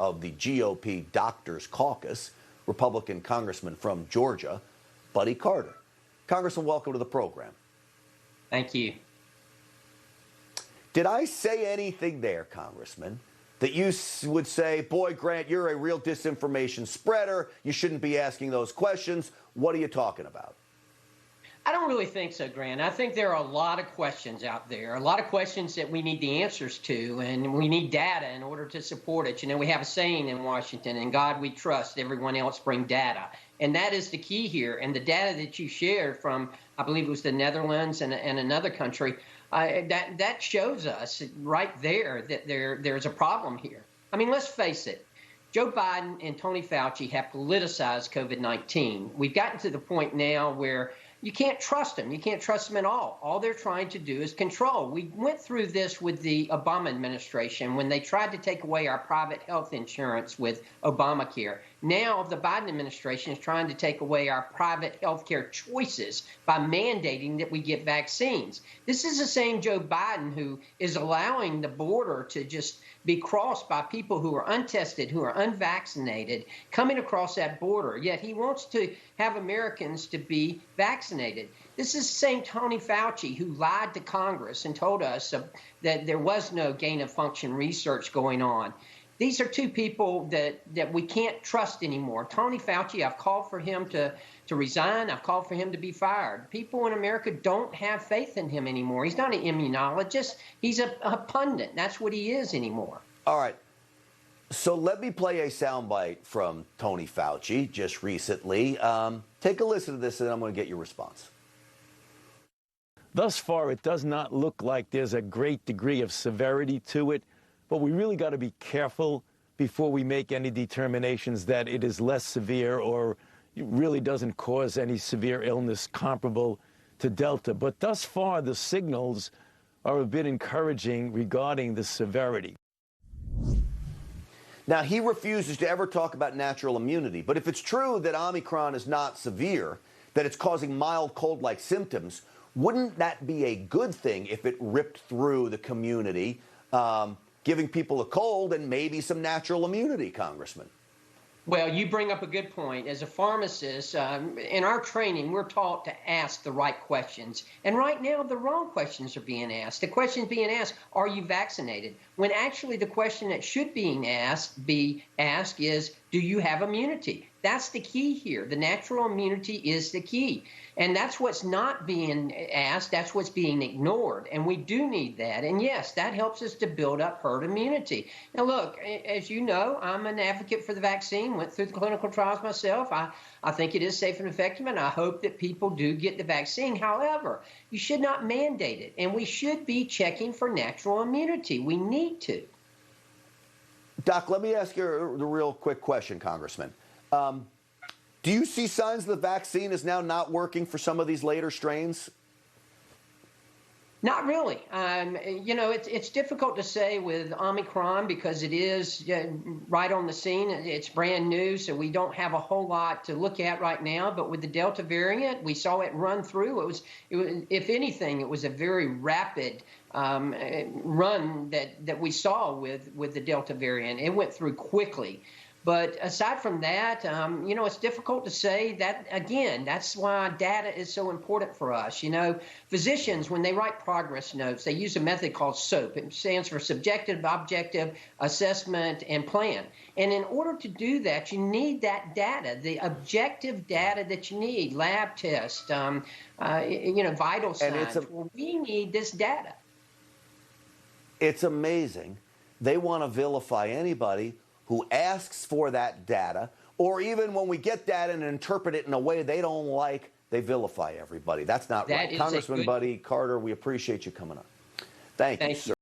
of the GOP Doctors Caucus, Republican Congressman from Georgia, Buddy Carter. Congressman, welcome to the program. Thank you. Did I say anything there, Congressman, that you would say, boy, Grant, you're a real disinformation spreader, you shouldn't be asking those questions? What are you talking about? I don't really think so, Grant. I think there are a lot of questions out there, a lot of questions that we need the answers to, and we need data in order to support it. You know, we have a saying in Washington, in God we trust, everyone else bring data. And that is the key here. And the data that you shared from, I believe it was the Netherlands and another country, that shows us right there that there's a problem here. I mean, let's face it. Joe Biden and Tony Fauci have politicized COVID-19. We've gotten to the point now where you can't trust them. You can't trust them at all. All they're trying to do is control. We went through this with the Obama administration when they tried to take away our private health insurance with Obamacare. Now the Biden administration is trying to take away our private health care choices by mandating that we get vaccines. This is the same Joe Biden who is allowing the border to just be crossed by people who are untested, who are unvaccinated, coming across that border. Yet he wants to have Americans to be vaccinated. This is the same Tony Fauci who lied to Congress and told us that there was no gain-of-function research going on. These are two people that we can't trust anymore. Tony Fauci, I've called for him to resign. I've called for him to be fired. People in America don't have faith in him anymore. He's not an immunologist. He's a pundit. That's what he is anymore. All right. So let me play a soundbite from Tony Fauci just recently. Take a listen to this, and I'm going to get your response. Thus far, it does not look like there's a great degree of severity to it, but we really got to be careful before we make any determinations that it is less severe or it really doesn't cause any severe illness comparable to Delta. But thus far, the signals are a bit encouraging regarding the severity. Now, he refuses to ever talk about natural immunity. But if it's true that Omicron is not severe, that it's causing mild cold-like symptoms, wouldn't that be a good thing if it ripped through the community, giving people a cold and maybe some natural immunity, Congressman? Well, you bring up a good point. As a pharmacist, in our training, we're taught to ask the right questions. And right now, the wrong questions are being asked. The question being asked, are you vaccinated? When actually the question that should be asked is, do you have immunity? That's the key here. The natural immunity is the key. And that's what's not being asked. That's what's being ignored. And we do need that. And yes, that helps us to build up herd immunity. Now, look, as you know, I'm an advocate for the vaccine, went through the clinical trials myself. I think it is safe and effective, and I hope that people do get the vaccine. However, you should not mandate it. And we should be checking for natural immunity. We need to. Doc, let me ask you the real quick question, Congressman. Do you see signs the vaccine is now not working for some of these later strains? Not really. You know, it's difficult to say with Omicron because it is right on the scene. It's brand new, so we don't have a whole lot to look at right now. But with the Delta variant, we saw it run through. It was, if anything, it was a very rapid run that we saw with the Delta variant. It went through quickly. But aside from that, you know, it's difficult to say that, again, that's why data is so important for us. You know, physicians, when they write progress notes, they use a method called SOAP. It stands for Subjective, Objective, Assessment, and Plan. And in order to do that, you need that data, the objective data that you need, lab tests, you know, vital signs. Well, we need this data. It's amazing. They want to vilify anybody who asks for that data, or even when we get data and interpret it in a way they don't like, they vilify everybody. That's not right. Congressman Buddy Carter, we appreciate you coming on. Thank you, sir.